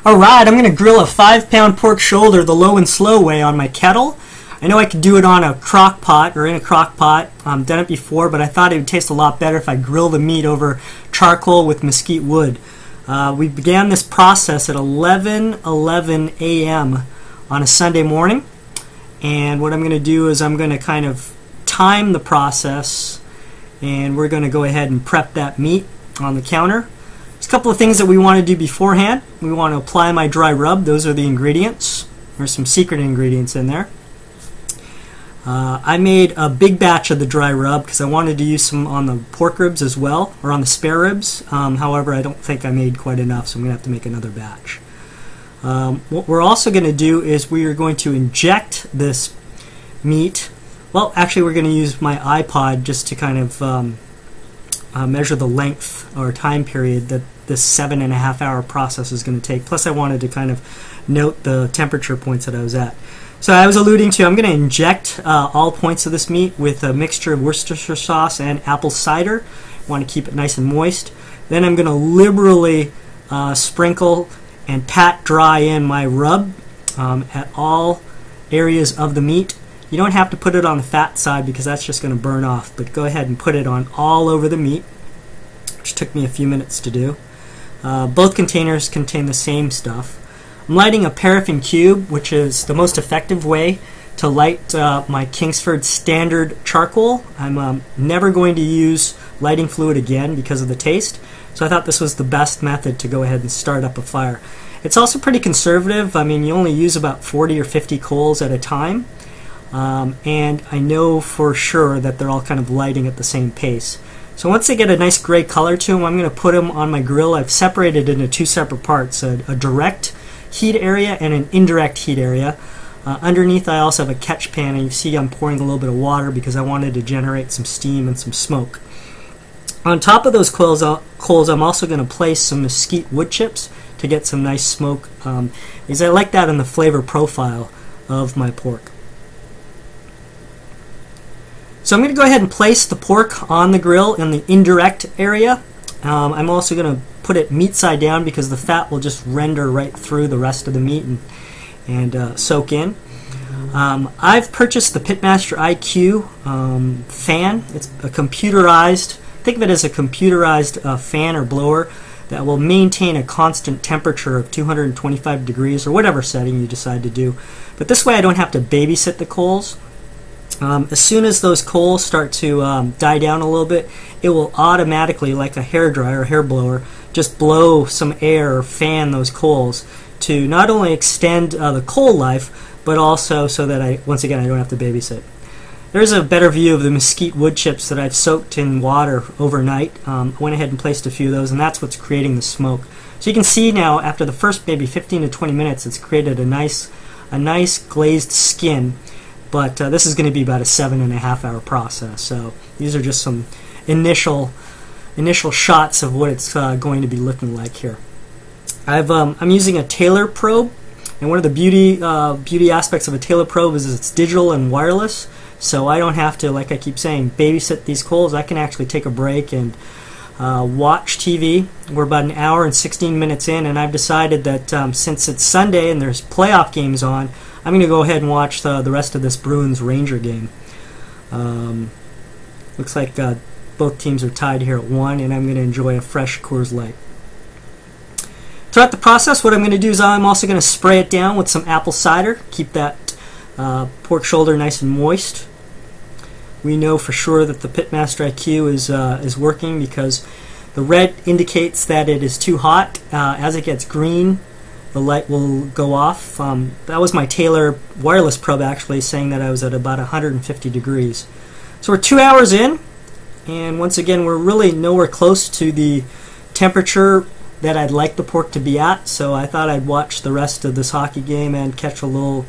Alright, I'm going to grill a 5-pound pork shoulder the low and slow way on my kettle. I know I could do it on a crock pot or in a crock pot. I've done it before, but I thought it would taste a lot better if I grill the meat over charcoal with mesquite wood. We began this process at 11:11 a.m. on a Sunday morning, and what I'm going to do is I'm going to kind of time the process, and we're going to go ahead and prep that meat on the counter. There's a couple of things that we want to do beforehand. We want to apply my dry rub. Those are the ingredients. There's some secret ingredients in there. I made a big batch of the dry rub because I wanted to use some on the pork ribs as well, or on the spare ribs. However, I don't think I made quite enough, so I'm going to have to make another batch. What we're also going to do is we are going to inject this meat. Well, actually, we're going to use my iPod just to kind of measure the length or time period that this 7.5-hour process is going to take. Plus, I wanted to kind of note the temperature points that I was at. So I was alluding to, I'm going to inject all points of this meat with a mixture of Worcestershire sauce and apple cider. I want to keep it nice and moist. Then I'm going to liberally sprinkle and pat dry in my rub at all areas of the meat. You don't have to put it on the fat side because that's just going to burn off, but go ahead and put it on all over the meat, which took me a few minutes to do. Both containers contain the same stuff. I'm lighting a paraffin cube, which is the most effective way to light my Kingsford standard charcoal. I'm never going to use lighting fluid again because of the taste, so I thought this was the best method to go ahead and start up a fire. It's also pretty conservative. I mean, you only use about 40 or 50 coals at a time, and I know for sure that they're all kind of lighting at the same pace. So once they get a nice gray color to them, I'm going to put them on my grill. I've separated into two separate parts, a direct heat area and an indirect heat area. Underneath I also have a catch pan, and you see I'm pouring a little bit of water because I wanted to generate some steam and some smoke. On top of those coals I'm also going to place some mesquite wood chips to get some nice smoke, because I like that in the flavor profile of my pork. So I'm going to go ahead and place the pork on the grill in the indirect area. I'm also going to put it meat side down because the fat will just render right through the rest of the meat and soak in. I've purchased the Pitmaster IQ fan. It's a computerized, think of it as a computerized fan or blower that will maintain a constant temperature of 225 degrees or whatever setting you decide to do. But this way I don't have to babysit the coals. As soon as those coals start to die down a little bit, it will automatically, like a hairdryer or hair blower, just blow some air or fan those coals to not only extend the coal life, but also so that once again, I don't have to babysit. There's a better view of the mesquite wood chips that I've soaked in water overnight. I went ahead and placed a few of those, and that's what's creating the smoke. So you can see now, after the first maybe 15 to 20 minutes, it's created a nice glazed skin. But this is going to be about a 7.5-hour process. So these are just some initial shots of what it's going to be looking like here. I'm using a Taylor probe, and one of the beauty aspects of a Taylor probe is it's digital and wireless. So I don't have to, like I keep saying, babysit these coals. I can actually take a break and watch TV. We're about an hour and 16 minutes in, and I've decided that since it's Sunday and there's playoff games on, I'm going to go ahead and watch the rest of this Bruins-Ranger game. Looks like both teams are tied here at 1, and I'm going to enjoy a fresh Coors Light. Throughout the process, what I'm going to do is I'm also going to spray it down with some apple cider, keep that pork shoulder nice and moist. We know for sure that the Pitmaster IQ is working because the red indicates that it is too hot. As it gets green, the light will go off. That was my Taylor wireless probe actually saying that I was at about 150 degrees. So we're 2 hours in, and once again we're really nowhere close to the temperature that I'd like the pork to be at, so I thought I'd watch the rest of this hockey game and catch a little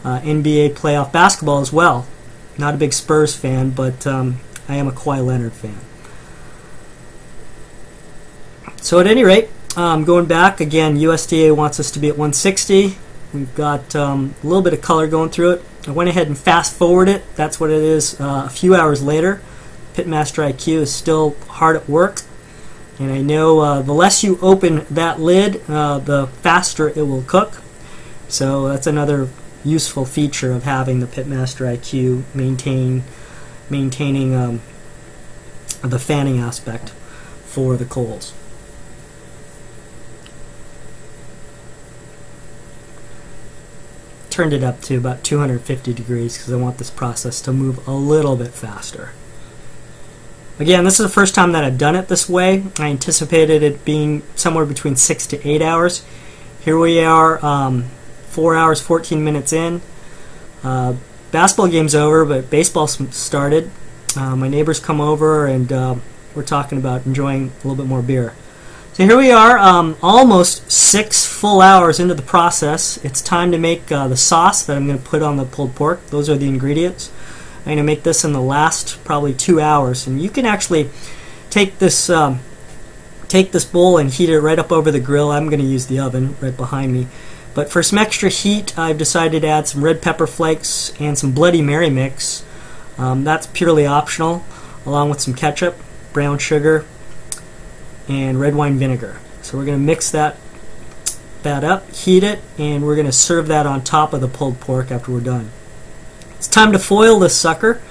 NBA playoff basketball as well. Not a big Spurs fan, but I am a Kawhi Leonard fan. So at any rate, going back, again, USDA wants us to be at 160. We've got a little bit of color going through it. I went ahead and fast forward it. That's what it is a few hours later. Pitmaster IQ is still hard at work. And I know the less you open that lid, the faster it will cook. So that's another useful feature of having the Pitmaster IQ, maintaining the fanning aspect for the coals. Turned it up to about 250 degrees because I want this process to move a little bit faster. Again, this is the first time that I've done it this way. I anticipated it being somewhere between 6 to 8 hours. Here we are, 4 hours, 14 minutes in. Basketball game's over, but baseball started. My neighbors come over, and we're talking about enjoying a little bit more beer. So here we are, almost 6 full hours into the process. It's time to make the sauce that I'm going to put on the pulled pork. Those are the ingredients. I'm going to make this in the last probably 2 hours. And you can actually take this bowl and heat it right up over the grill. I'm going to use the oven right behind me. But for some extra heat, I've decided to add some red pepper flakes and some Bloody Mary mix. That's purely optional, along with some ketchup, brown sugar, and red wine vinegar. So we're going to mix that up, heat it, and we're going to serve that on top of the pulled pork after we're done. It's time to foil this sucker.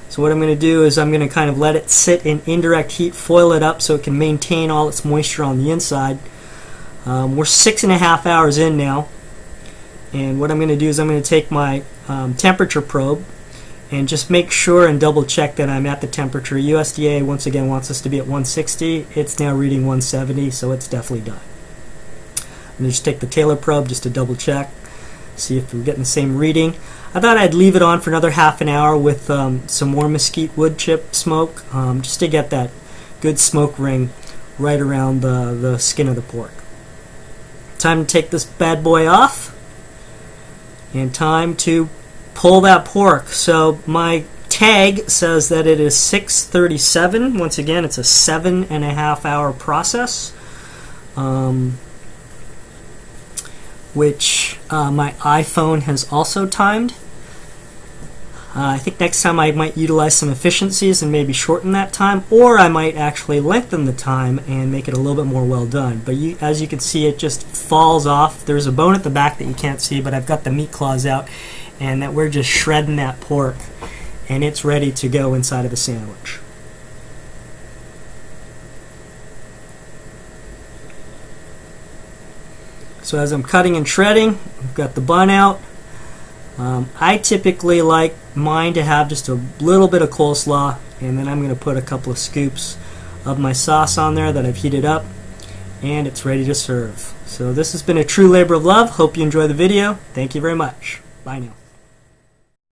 So what I'm going to do is I'm going to kind of let it sit in indirect heat, foil it up so it can maintain all its moisture on the inside. We're 6.5 hours in now, and what I'm going to do is I'm going to take my temperature probe and just make sure and double check that I'm at the temperature. USDA once again wants us to be at 160. It's now reading 170, so it's definitely done. I'm going to just take the Taylor probe just to double check, see if we're getting the same reading. I thought I'd leave it on for another half an hour with some more mesquite wood chip smoke, just to get that good smoke ring right around the skin of the pork. Time to take this bad boy off, and time to pull that pork. So my tag says that it is 6:37. Once again, it's a 7.5 hour process, which my iPhone has also timed. I think next time I might utilize some efficiencies and maybe shorten that time, or I might actually lengthen the time and make it a little bit more well done. But as you can see, it just falls off. There's a bone at the back that you can't see, but I've got the meat claws out, and that we're just shredding that pork, and it's ready to go inside of the sandwich. So as I'm cutting and shredding, I've got the bun out. I typically like mine to have just a little bit of coleslaw, and then I'm going to put a couple of scoops of my sauce on there that I've heated up, and it's ready to serve. So this has been a true labor of love. Hope you enjoy the video. Thank you very much. Bye now.